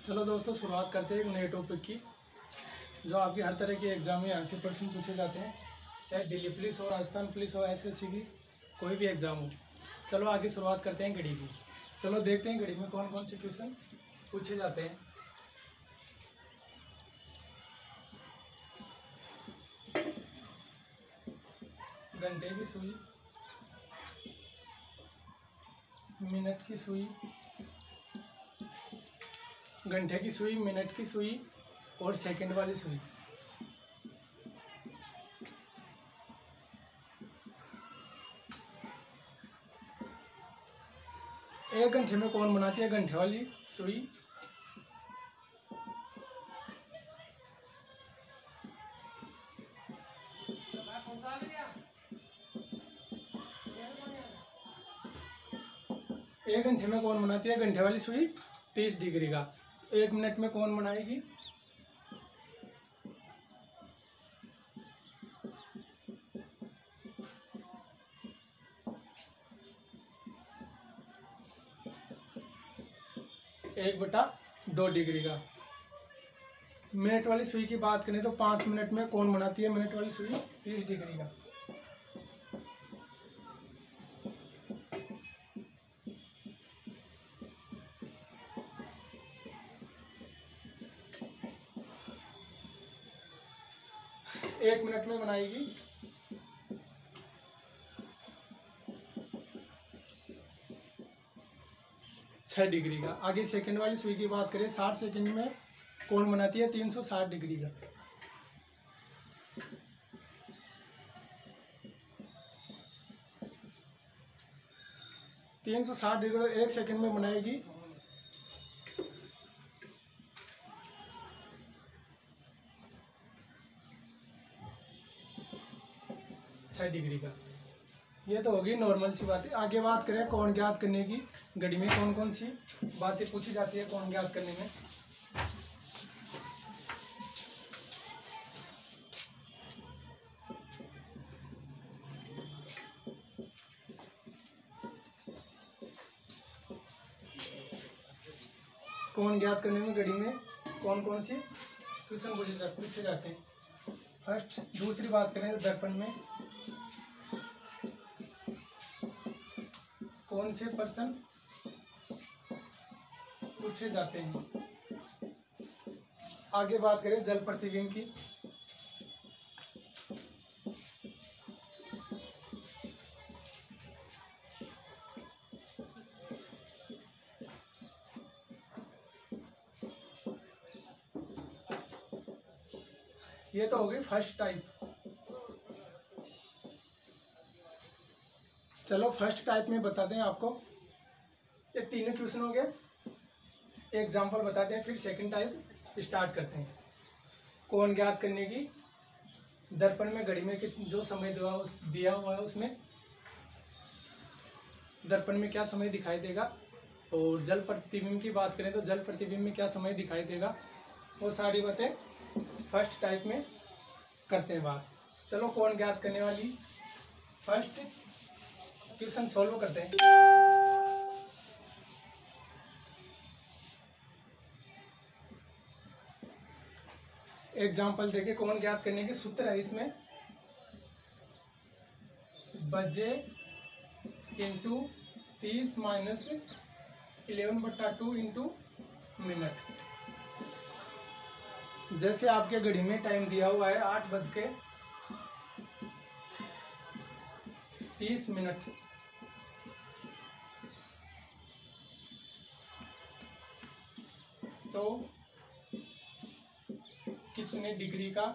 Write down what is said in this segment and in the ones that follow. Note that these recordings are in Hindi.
चलो दोस्तों, शुरुआत करते हैं एक नए टॉपिक की जो आपकी हर तरह के एग्जाम में 80% पूछे जाते हैं, चाहे दिल्ली पुलिस हो, राजस्थान पुलिस हो, एसएससी की कोई भी एग्ज़ाम हो। चलो आगे शुरुआत करते हैं गणित की। चलो देखते हैं गणित में कौन कौन से क्वेश्चन पूछे जाते हैं। घंटे की सुई, मिनट की सुई, घंटे की सुई, मिनट की सुई और सेकंड वाली सुई। एक घंटे में कौन बनाती है घंटे वाली सुई? एक घंटे में कौन बनाती है घंटे वाली सुई? 30 डिग्री का। एक मिनट में कौन बनाएगी? एक बटा 2 डिग्री का। मिनट वाली सुई की बात करें तो 5 मिनट में कौन बनाती है मिनट वाली सुई? 30 डिग्री का। एक मिनट में बनाएगी 6 डिग्री का। आगे सेकंड वाली सुई की बात करें, 60 सेकंड में कौन बनाती है 360 डिग्री का। तीन सौ 60 डिग्री एक सेकंड में बनाएगी 6 डिग्री का। ये तो होगी नॉर्मल सी बातें। आगे बात करें कोण ज्ञात करने की। घड़ी में कौन कौन सी बातें पूछी जाती है कोण ज्ञात करने में? कोण ज्ञात करने में घड़ी में कौन कौन सी क्वेश्चन पूछे जाते हैं? फर्स्ट, दूसरी बात करें तो दर्पण में कौन से प्रश्न पूछे जाते हैं? आगे बात करें जल प्रतिबिंब की। ये तो होगी फर्स्ट टाइप। चलो फर्स्ट टाइप में बताते हैं आपको। ये तीनों क्वेश्चन हो गए, एग्जाम्पल बताते हैं, फिर सेकंड टाइप स्टार्ट करते हैं। कोण ज्ञात करने की। दर्पण में घड़ी में जो समय दिया हुआ है उसमें दर्पण में क्या समय दिखाई देगा, और जल प्रतिबिंब की बात करें तो जल प्रतिबिंब में क्या समय दिखाई देगा, वो सारी बातें फर्स्ट टाइप में करते हैं बात। चलो कोण ज्ञात करने वाली फर्स्ट क्वेश्चन सॉल्व करते हैं। एग्जाम्पल देके कोण ज्ञात करने के सूत्र है इसमें बजे इंटू 30 माइनस 11/2 इंटू मिनट। जैसे आपके घड़ी में टाइम दिया हुआ है 8:30, तो कितने डिग्री का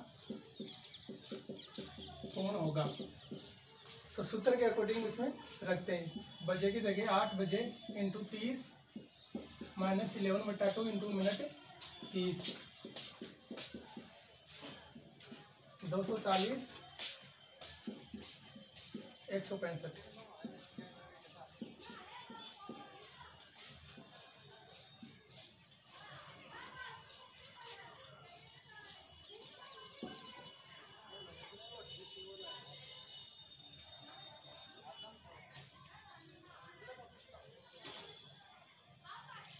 कोण होगा? तो सूत्र के अकॉर्डिंग इसमें रखते हैं। बजे की जगह 8 बजे इंटू 30 माइनस 11/2 इंटू मिनट 30, 240, 165।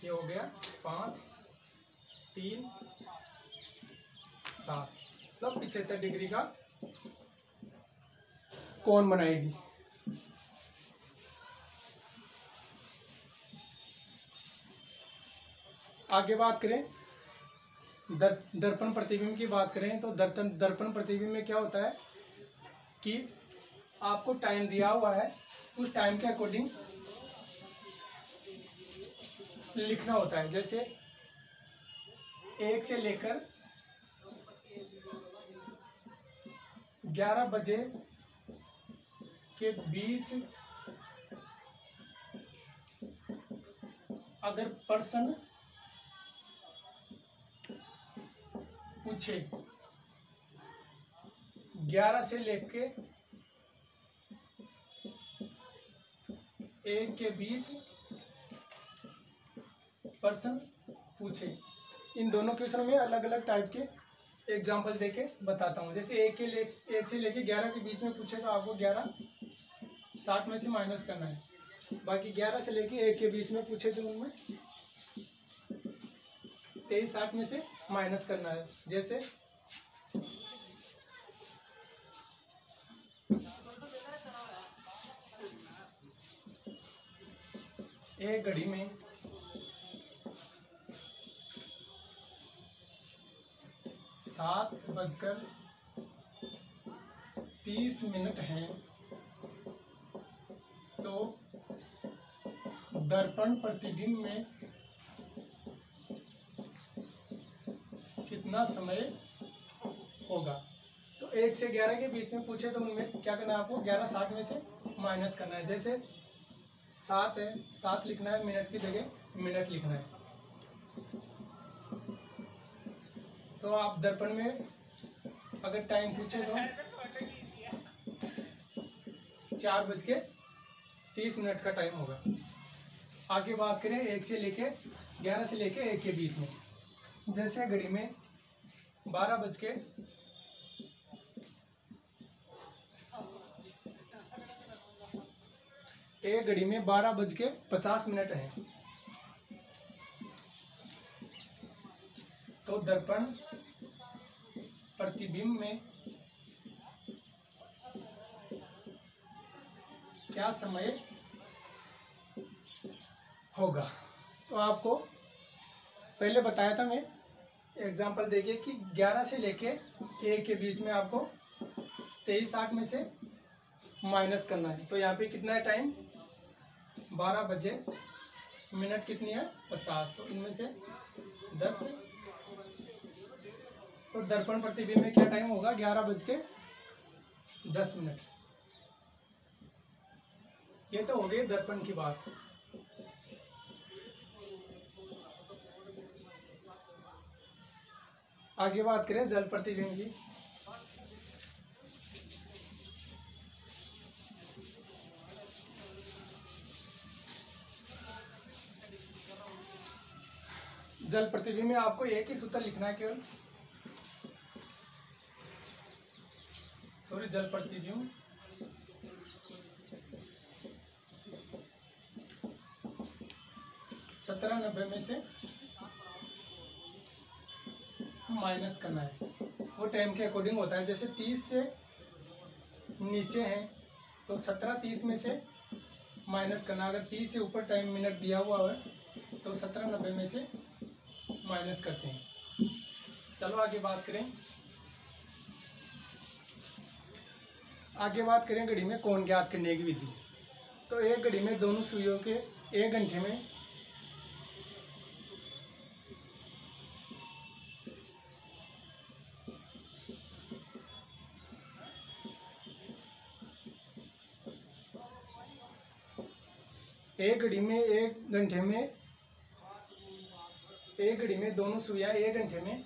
ये हो गया 5 3 7, मतलब 75 डिग्री का कोण बनाएगी। आगे बात करें दर्पण प्रतिबिंब की बात करें तो दर्पण प्रतिबिंब में क्या होता है कि आपको टाइम दिया हुआ है, उस टाइम के अकॉर्डिंग लिखना होता है। जैसे 1 से लेकर 11 बजे के बीच अगर पर्सन पूछे 11 से लेके 1 के बीच पर्सन पूछे, इन दोनों क्वेश्चनों में अलग अलग टाइप के एग्जाम्पल देके बताता हूँ। जैसे 1 से लेके 11 के बीच में पूछे तो आपको 11 60 में से माइनस करना है। बाकी 11 से लेके 1 के बीच में पूछे तो उनमें 23 60 में से माइनस करना है। जैसे एक घड़ी में 7:30 हैं, तो दर्पण प्रतिबिंब में कितना समय होगा। तो 1 से 11 के बीच में पूछे तो उनमें क्या करना है आपको 11 60 में से माइनस करना है। जैसे 7 है, 7 लिखना है, मिनट की जगह मिनट लिखना है। तो आप दर्पण में अगर टाइम पूछे तो 4:30 का टाइम होगा। आगे बात करें 1 से लेके 11 से लेके 1 के बीच में। जैसे घड़ी में 12 बज के 50 है, तो दर्पण प्रतिबिंब में क्या समय होगा। तो आपको पहले बताया था मैं एग्जांपल देके कि 11 से लेके 1 के बीच में आपको 23 60 में से माइनस करना है। तो यहाँ पे कितना है टाइम 12 बजे, मिनट कितनी है 50, तो इनमें से 10। तो दर्पण प्रतिबिंब में क्या टाइम होगा 11:10। ये तो हो गई दर्पण की बात। आगे बात करें जल प्रतिबिंब की। जल प्रतिबिंब में आपको एक ही सूत्र लिखना है केवल, जल प्रतिबिंब (1790) में से माइनस करना है। वो टाइम के अकॉर्डिंग होता है। जैसे 30 से नीचे है तो 17:30 में से माइनस करना। अगर 30 से ऊपर टाइम मिनट दिया हुआ है तो 1790 में से माइनस करते हैं। चलो आगे बात करें। घड़ी में कोण ज्ञात करने की विधि। तो एक घड़ी में दोनों सुइयों के 1 घंटे में एक घड़ी में दोनों सुइयां 1 घंटे में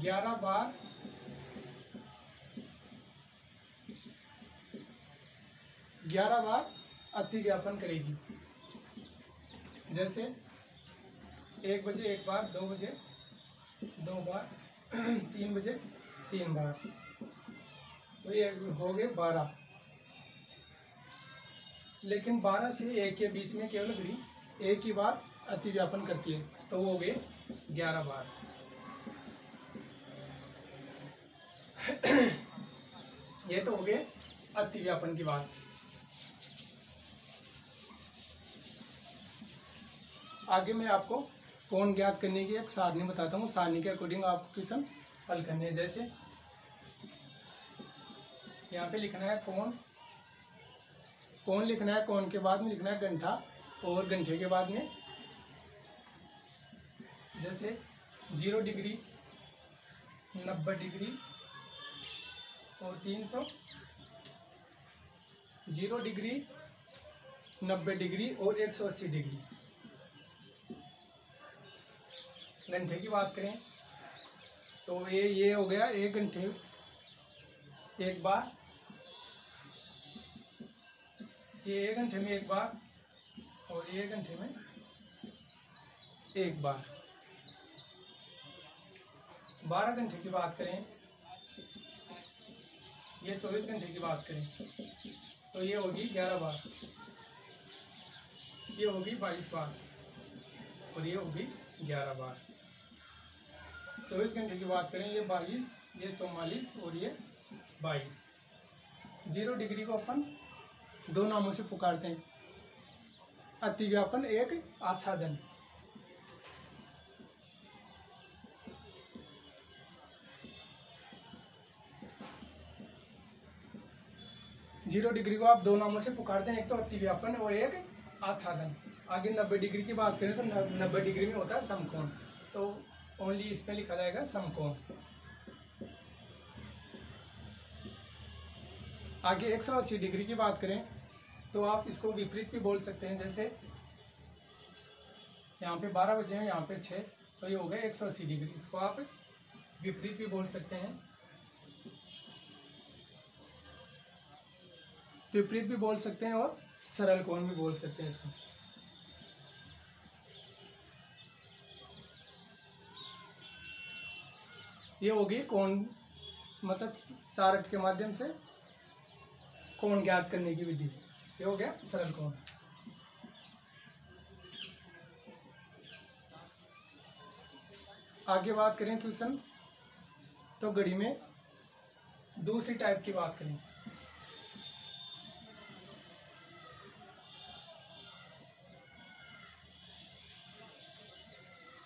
11 बार अतिव्यापन करेगी। जैसे 1 बजे 1 बार, 2 बजे 2 बार, 3 बजे 3 बार, तो ये हो गए 12। लेकिन 12 से 1 के बीच में केवल घड़ी एक ही बार अतिव्यापन करती है, तो वो हो गए 11 बार। ये तो हो गए अतिव्यापन की बात। आगे मैं आपको कोण ज्ञात करने की एक सारणी बताता हूँ। सारणी के अकॉर्डिंग आपको क्वेश्चन हल करने हैं। जैसे यहाँ पे लिखना है कोण, कोण लिखना है, कोण के बाद में लिखना है घंटा, और घंटे के बाद में जैसे 0 डिग्री, 90 डिग्री और 300, 0 डिग्री, 90 डिग्री और 180 डिग्री। घंटे की बात करें तो ये हो गया 1 घंटे एक बार, ये 1 घंटे में एक बार और ये 1 घंटे में एक बार। 12 घंटे की बात करें, ये 24 घंटे की बात करें तो ये होगी 11 बार, ये होगी 22 बार और ये होगी 11 बार। 24 घंटे की बात करें, ये 22, ये 44 और ये 22। 0 डिग्री को अपन 2 नामों से पुकारते हैं, अतिव्यापन एक आच्छादन। जीरो डिग्री को आप 2 नामों से पुकारते हैं, एक तो अतिव्यापन और एक आच्छादन। आगे 90 डिग्री की बात करें तो 90 डिग्री में होता है समकोण, तो ओनली इसमें लिखा जाएगा समकोण। आगे 180 डिग्री की बात करें तो आप इसको विपरीत भी बोल सकते हैं। जैसे यहाँ पे 12 बजे हैं, यहाँ पे 6, तो ये हो गया 180 डिग्री। इसको आप विपरीत भी बोल सकते हैं, विपरीत भी बोल सकते हैं और सरल कोण भी बोल सकते हैं इसको। ये होगी कोण, मतलब चार्ट के माध्यम से कोण ज्ञात करने की विधि। ये हो गया सरल कोण। आगे बात करें क्वेश्चन, तो घड़ी में दूसरी टाइप की बात करें।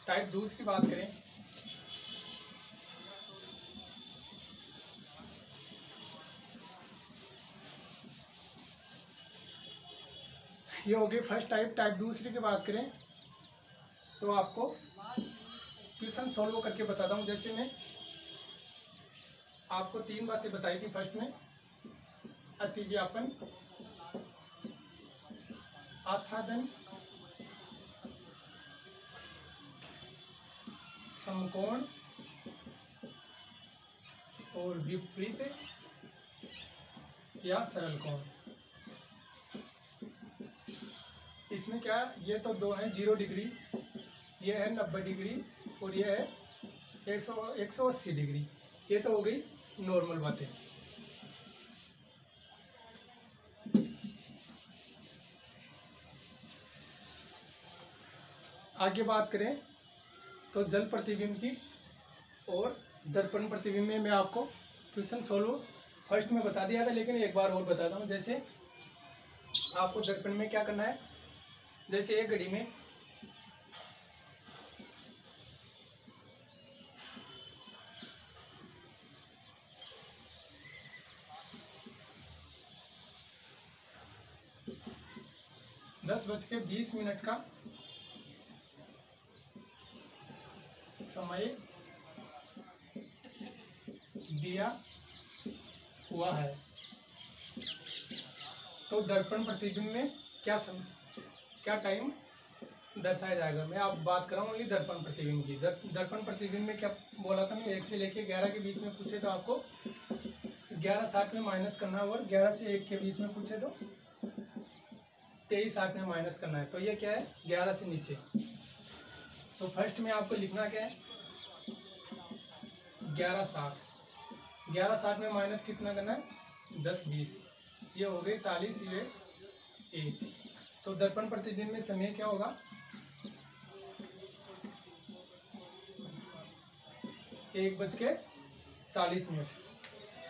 टाइप दूसरी की बात करें ये हो गई फर्स्ट टाइप। टाइप दूसरी की बात करें तो आपको क्वेश्चन सॉल्व करके बताता हूँ। जैसे मैं आपको 3 बातें बताई थी फर्स्ट में, अतिव्यापन, आच्छादन, समकोण और विपरीत या सरल कोण। इसमें क्या, ये तो 2 है 0 डिग्री, ये है 90 डिग्री और ये है 180 डिग्री। ये तो हो गई नॉर्मल बातें। आगे बात करें तो जल प्रतिबिंब की और दर्पण प्रतिबिंब में मैं आपको क्वेश्चन सॉल्व फर्स्ट में बता दिया था, लेकिन एक बार और बताता हूँ। जैसे आपको दर्पण में क्या करना है, जैसे एक घड़ी में दस बज के 20 मिनट का समय दिया हुआ है, तो दर्पण प्रतिबिंब में क्या टाइम दर्शाया जाएगा। मैं आप बात कर रहा हूँ ओनली दर्पण प्रतिबिंब की। दर्पण प्रतिबिंब में क्या बोला था मैं, 1 से लेके 11 के बीच में पूछे तो आपको 11:60 में माइनस करना है, और 11 से 1 के बीच में पूछे तो 23:60 में माइनस करना है। तो ये क्या है, 11 से नीचे। तो फर्स्ट में आपको लिखना क्या है, 11:60। 11:60 में माइनस कितना करना है, 10-20। ये हो गई 40, ये 1। तो दर्पण प्रतिबिंब में समय क्या होगा, 1:40।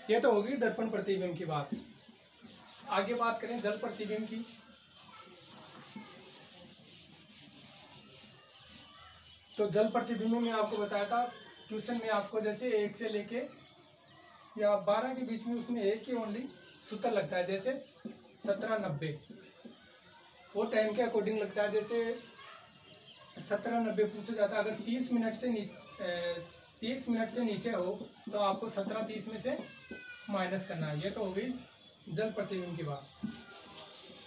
ये तो होगी दर्पण प्रतिबिंब की बात। आगे बात करें जल प्रतिबिंब की। तो जल प्रतिबिंब में आपको बताया था क्वेश्चन में, आपको जैसे 1 से लेके या 12 के बीच में उसमें एक ही ओनली सूत्र लगता है। जैसे 1790 वो टाइम के अकॉर्डिंग लगता है। जैसे 1790 पूछा जाता है, अगर 30 मिनट से नीचे हो तो आपको 17:30 में से माइनस करना है। ये तो हो गई जल प्रतिबिंब की बात।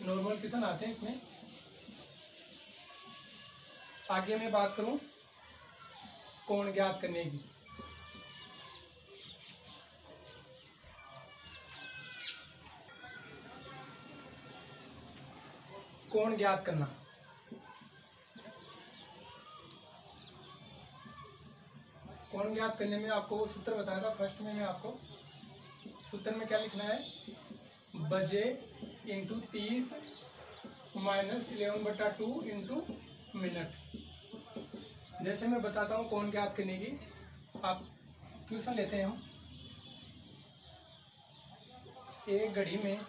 नॉर्मल क्वेश्चन आते हैं इसमें। आगे मैं बात करूं कोण ज्ञात करने की। कोण ज्ञात करना, कोण ज्ञात करने में आपको वो सूत्र बताया था फर्स्ट में। मैं आपको सूत्र में क्या लिखना है, बजे इंटू 30 माइनस 11/2 इंटू मिनट। जैसे मैं बताता हूँ कोण ज्ञात करने की। आप क्वेश्चन लेते हैं हम, एक घड़ी में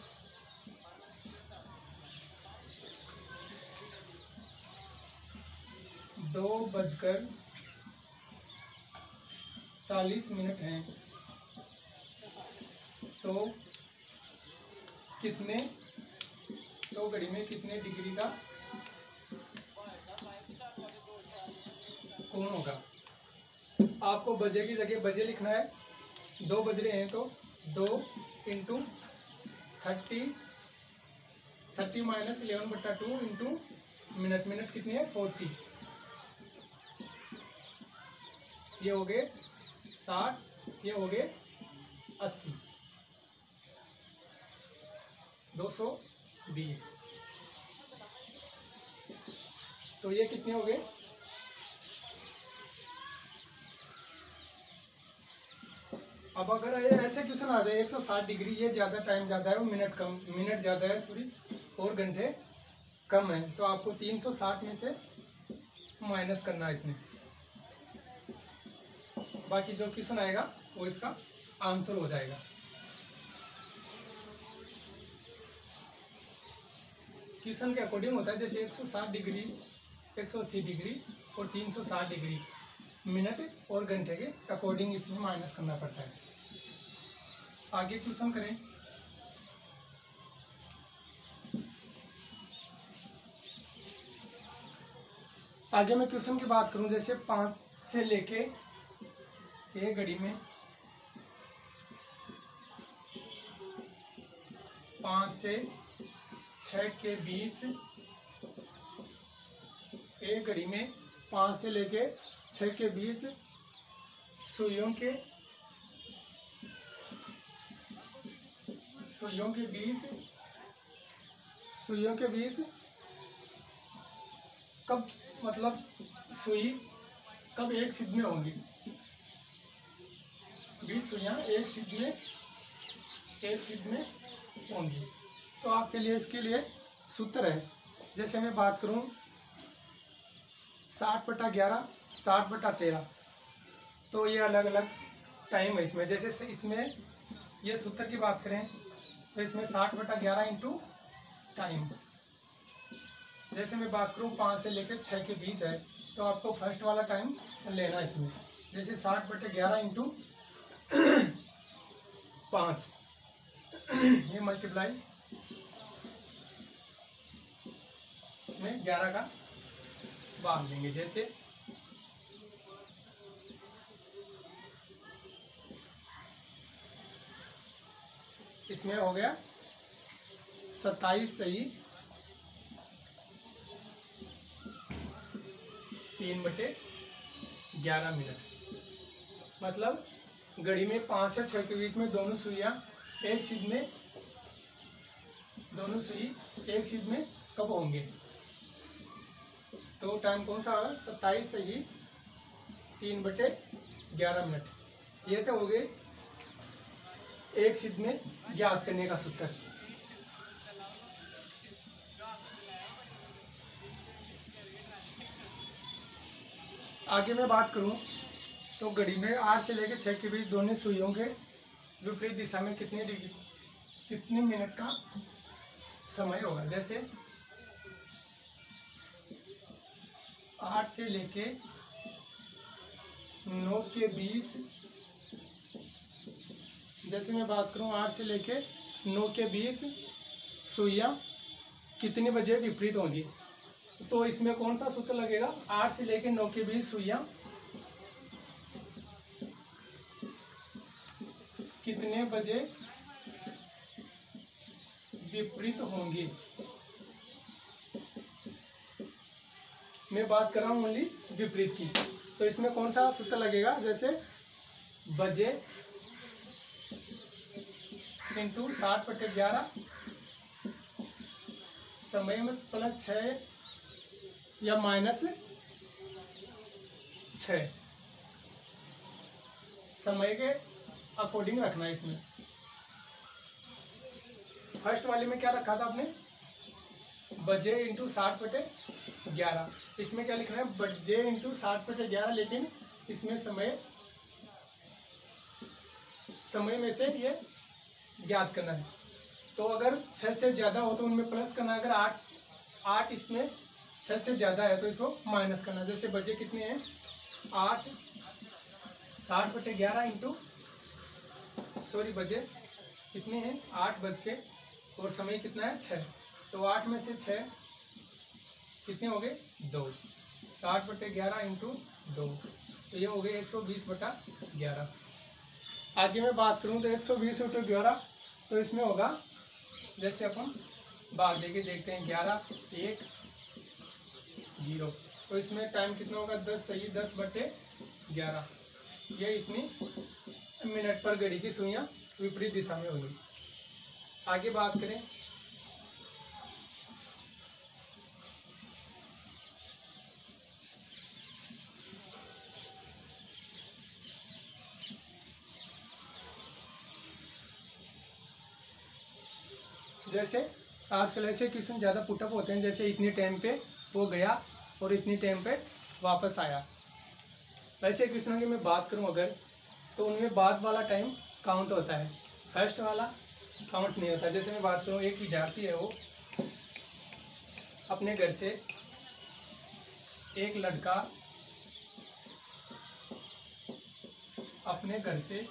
2:40 हैं, तो कितने, तो घड़ी में कितने डिग्री का कोण होगा। आपको बजे की जगह बजे लिखना है। 2 बज रहे हैं तो 2 into 30 minus 11/2 into minute. Minute कितनी है, 40। ये हो गए 60, ये हो गए 80, 220। तो ये कितने हो गए, अब अगर ऐसे क्वेश्चन आ जाए 160 डिग्री, ये ज़्यादा टाइम ज़्यादा है और मिनट ज़्यादा है सॉरी, और घंटे कम है, तो आपको 360 में से माइनस करना है इसमें। बाकी जो क्वेश्चन आएगा वो इसका आंसर हो जाएगा। क्वेश्चन के अकॉर्डिंग होता है। जैसे 160 डिग्री, 180 डिग्री और 360 डिग्री, मिनट और घंटे के अकॉर्डिंग इसमें माइनस करना पड़ता है। आगे क्वेश्चन करें। आगे मैं क्वेश्चन की बात करूं, जैसे 5 से लेके एक घड़ी में 5 से 6 के बीच, एक घड़ी में 5 से लेके 6 के बीच सुइयों के बीच कब, मतलब सुई कब एक सिद्ध में होंगी। 20 सुइयां एक सिद्ध में होंगी। तो आपके लिए इसके लिए सूत्र है। जैसे मैं बात करूं 60/11, 60/13, तो ये अलग अलग टाइम है इसमें। जैसे इसमें ये सूत्र की बात करें तो इसमें 60/11 इंटू टाइम। जैसे मैं बात करूं 5 से लेकर 6 के बीच है, तो आपको फर्स्ट वाला टाइम लेना है इसमें। जैसे 60/11 इंटू 5, ये मल्टीप्लाई इसमें 11 का बांध देंगे। जैसे इसमें हो गया 27 सही 3/11 मिनट। मतलब घड़ी में 5 से 6 के बीच में दोनों सुई एक सिद्ध में कब होंगे, तो टाइम कौन सा होगा, 27 सही 3/11 मिनट। ये तो हो गए एक सिद्ध में ज्ञात करने का सूत्र। आगे मैं बात करूं तो घड़ी में 8 से लेकर 6 के बीच दोनों सुइयों के विपरीत दिशा में कितने मिनट का समय होगा। जैसे 8 से लेके 9 के बीच, जैसे मैं बात करूं 8 से लेके 9 के बीच सुइयां कितने बजे विपरीत होंगी, तो इसमें कौन सा सूत्र लगेगा। 8 से लेके 9 के बीच सुइयां कितने बजे विपरीत होंगी। मैं बात कर रहा हूं ओनली विपरीत की, तो इसमें कौन सा सूत्र लगेगा। जैसे बजे इंटू 60/11 समय में प्लस 6 या माइनस 6 समय के अकॉर्डिंग रखना है। इसमें फर्स्ट वाले में क्या रखा था आपने, बजे इंटू 60/11, इसमें क्या लिखना है बजे इंटू 60/11, लेकिन इसमें समय में से ये ज्ञात करना है। तो अगर 6 से ज़्यादा हो तो उनमें प्लस करना है, अगर 8 इसमें 6 से ज़्यादा है तो इसको माइनस करना है। जैसे बजे कितने हैं 8, 60/11 इंटू बजे कितने हैं 8 बज के और समय कितना है 6, तो 8 में से 6 कितने हो गए 2, 60/11 इंटू 2, तो ये हो गए 120/11। आगे मैं बात करूं तो 120/11, तो इसमें होगा जैसे अपन भाग देके देखते हैं 11, 1, 0, तो इसमें टाइम कितना होगा 10 सही 10/11, ये इतनी मिनट पर घड़ी की सुइयां विपरीत दिशा में होगी। आगे बात करें जैसे आजकल ऐसे क्वेश्चन ज़्यादा पुटअप होते हैं, जैसे इतने टाइम पे वो गया और इतनी टाइम पे वापस आया। वैसे क्वेश्चनों की मैं बात करूं अगर, तो उनमें बाद वाला टाइम काउंट होता है, फर्स्ट वाला काउंट नहीं होता। जैसे मैं बात करूं एक विद्यार्थी है, वो अपने घर से एक लड़का अपने घर से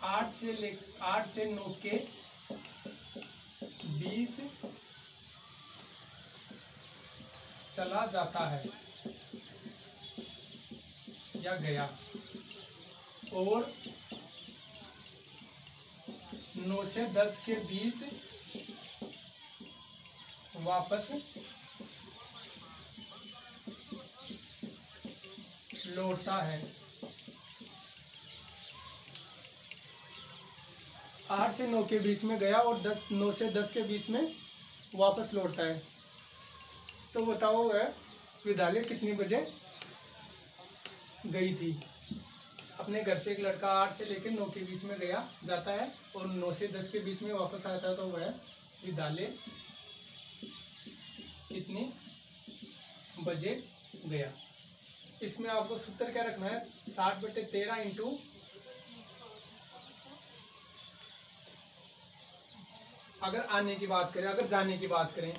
8 से 9 के बीच चला जाता है या गया और 9 से 10 के बीच वापस लौटता है। 8 से 9 के बीच में गया और 9 से 10 के बीच में वापस लौटता है, तो बताओ वह विद्यालय कितने बजे गई थी। अपने घर से एक लड़का 8 से लेकर 9 के बीच में जाता है और 9 से 10 के बीच में वापस आता है, तो वह विद्यालय कितने बजे गया। इसमें आपको सूत्र क्या रखना है 60/13 इंटू अगर आने की बात करें, अगर जाने की बात करें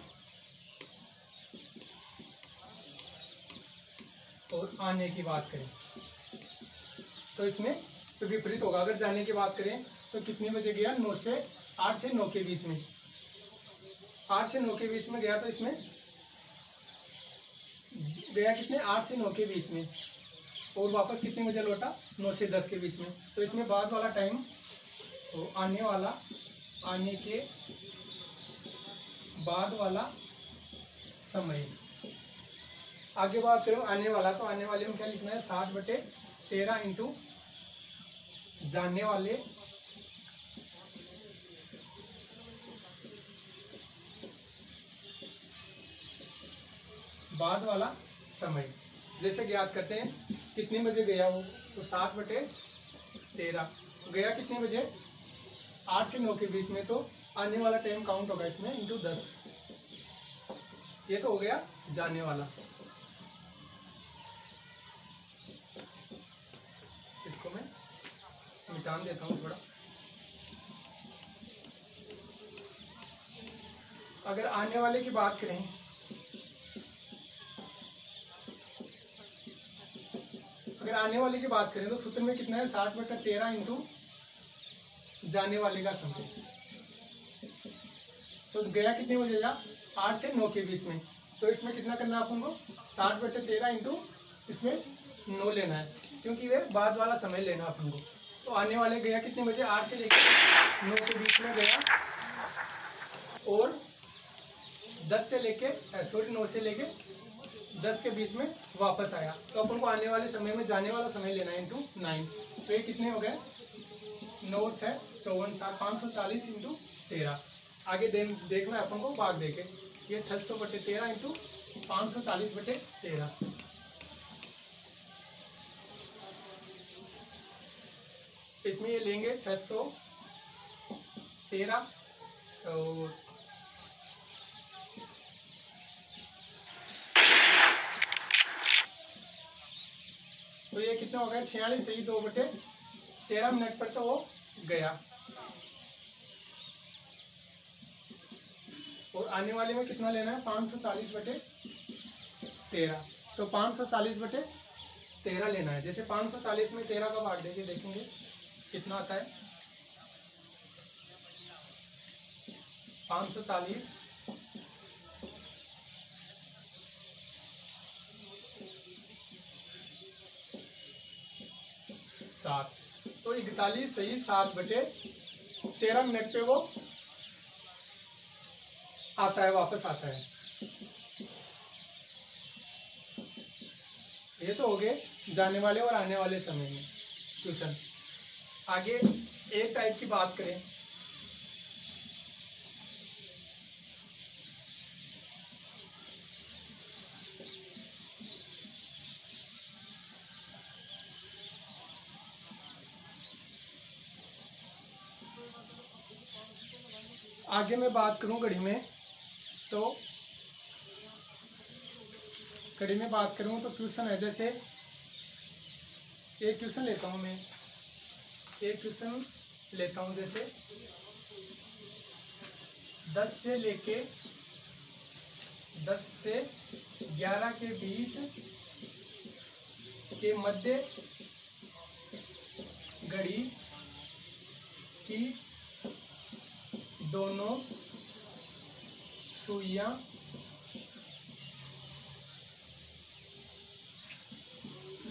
और आने की बात करें तो इसमें तो विपरीत होगा। अगर जाने की बात करें तो कितने बजे गया 8 से 9 के बीच में, 8 से 9 के बीच में गया, तो इसमें गया कितने 8 से 9 के बीच में और वापस कितने बजे लौटा 9 से 10 के बीच में, तो इसमें बाद वाला टाइम तो आने के बाद वाला समय। आगे बात करें आने वाला, तो आने वाले में क्या लिखना है 60/13 इंटू जाने वाले बाद वाला समय। जैसे ज्ञात करते हैं कितने बजे गया वो, तो 60/13 गया कितने बजे 8 से 9 के बीच में, तो आने वाला टाइम काउंट होगा इसमें इंटू 10, ये तो हो गया जाने वाला। इसको मैं मिटा देता हूँ थोड़ा। अगर आने वाले की बात करें, तो सूत्र में कितना है 60/13 इंटू जाने वाले का समय। तो गया कितने बजे जा 8 से 9 के बीच में। तो इसमें कितना करना है अपन को 60/13 इंटू इसमें 9 लेना है, क्योंकि वे बाद वाला समय लेना अपन को। तो आने वाले गया कितने बजे 8 से लेकर 9 के बीच में गया, और 9 से लेके 10 के बीच में वापस आया। तो अपन को आने वाले समय में जाने वाला समय लेना है इंटू 9। तो ये कितने हो गए 9 6 54 7 540 इंटू 13। आगे देखना है अपन को भाग देके, ये 600/13 इंटू 540/13। इसमें ये लेंगे 613 और तो ये कितना हो गया 46 सही 2/13 मिनट पर तो वो गया। और आने वाले में कितना लेना है 540/13। तो 540/13 लेना है। जैसे 540 में 13 का भाग देके देखेंगे कितना आता है 540 7। तो 41 सही 7/13 मिनट पे वो आता है, वापस आता है। ये तो हो गए जाने वाले और आने वाले समय में क्वेश्चन। आगे एक टाइप की बात करें, आगे मैं बात करूं घड़ी में, तो घड़ी में बात करूं तो क्वेश्चन है, जैसे एक क्वेश्चन लेता हूं मैं, जैसे 10 से 11 के बीच के मध्य घड़ी की दोनों सुइयां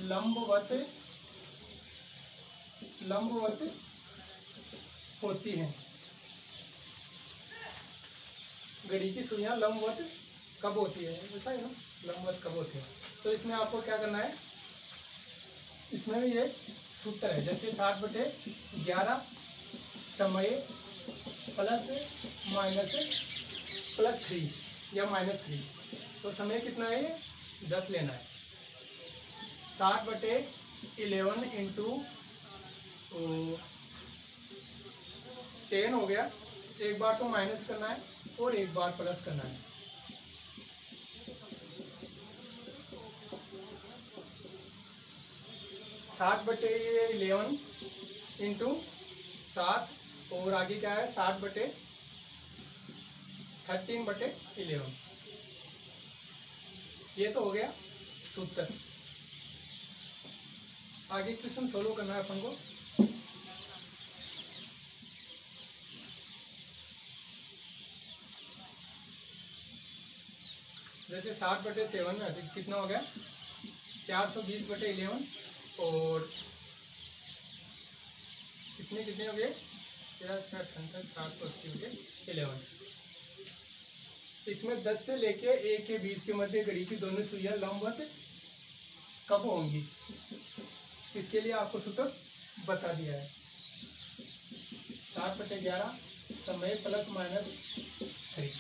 लंबवत होती हैं। घड़ी की सुइयां लंबवत कब होती है, ऐसा है ना, लंबवत कब होती है। तो इसमें आपको क्या करना है, इसमें भी ये सूत्र है, जैसे 60/11 समय +-3 या -3। तो समय कितना है, ये 10 लेना है। 60/11 इंटू 10 हो गया। एक बार तो माइनस करना है और एक बार प्लस करना है। साठ बटे 11 इंटू 7 और आगे क्या है 13/11। ये तो हो गया सूत्र। आगे क्वेश्चन सोल्व करना है अपन को। जैसे 60/7 में कितना हो गया 420/11 और इसमें कितने हो गए 780/11। इसमें 10 से लेके 1 के बीच के मध्य घड़ी की दोनों सुइयां लंबवत कब होंगी, इसके लिए आपको सूत्र बता दिया है। 60/11 समय +-3।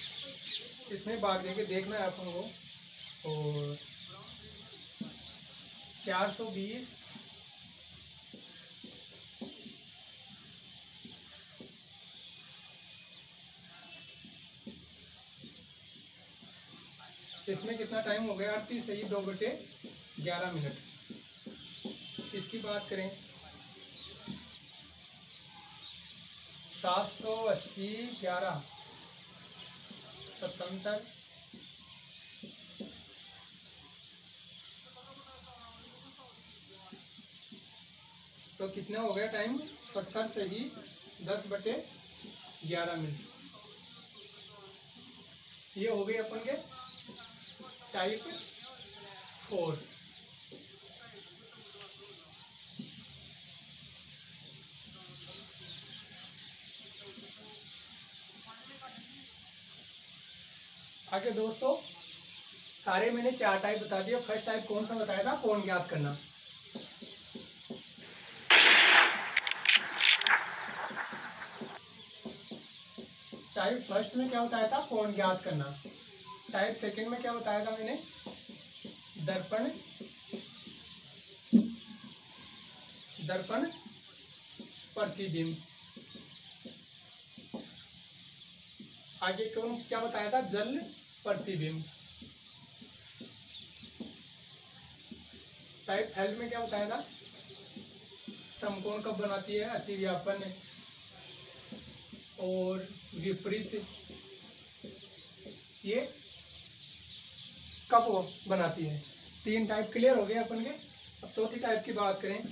इसमें भाग देके देखना है अपन को और 420 / इसमें कितना टाइम हो गया 38 सही 2/11 मिनट। इसकी बात करें 780 11 77 तो कितना हो गया टाइम 70 सही 10/11 मिनट। ये हो गई अपन के टाइप 4। आगे दोस्तों सारे मैंने 4 टाइप बता दिया। फर्स्ट टाइप कौन सा बताया था, कोण ज्ञात करना। टाइप फर्स्ट में क्या बताया था, कोण ज्ञात करना। टाइप सेकंड में क्या बताया था मैंने, दर्पण प्रतिबिंब। आगे कौन क्या बताया था, जल प्रतिबिंब। टाइप थर्ड में क्या बताया था, समकोण कब बनाती है, अतिव्यापन और विपरीत, ये कब बनाती है। 3 टाइप क्लियर हो गए अपन के। अब चौथी टाइप की बात करें,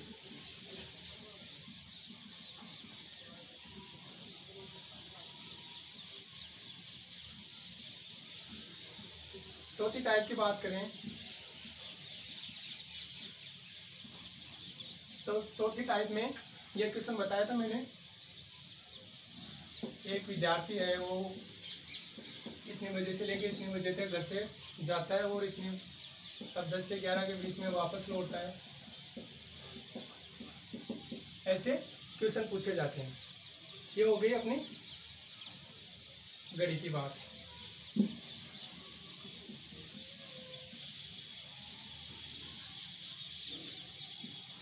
चौथी टाइप की बात करें तो चौथी टाइप में यह क्वेश्चन बताया था मैंने, एक विद्यार्थी है वो इतने बजे से लेकर इतने बजे तक घर से जाता है और इतनी अब 10 से 11 के बीच में वापस लौटता है। ऐसे क्वेश्चन पूछे जाते हैं। ये हो गई अपनी घड़ी की बात।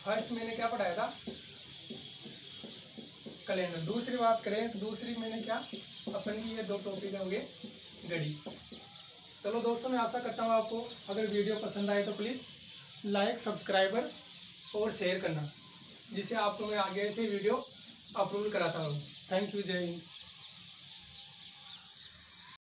फर्स्ट मैंने क्या पढ़ाया था, कैलेंडर। दूसरी बात करें तो दूसरी मैंने क्या, अपन की ये 2 टॉपिक होंगे घड़ी। चलो दोस्तों, मैं आशा करता हूँ आपको अगर वीडियो पसंद आए तो प्लीज़ लाइक, सब्सक्राइबर और शेयर करना, जिससे आपको मैं आगे से वीडियो अपलोड कराता हूँ। थैंक यू, जय हिंद।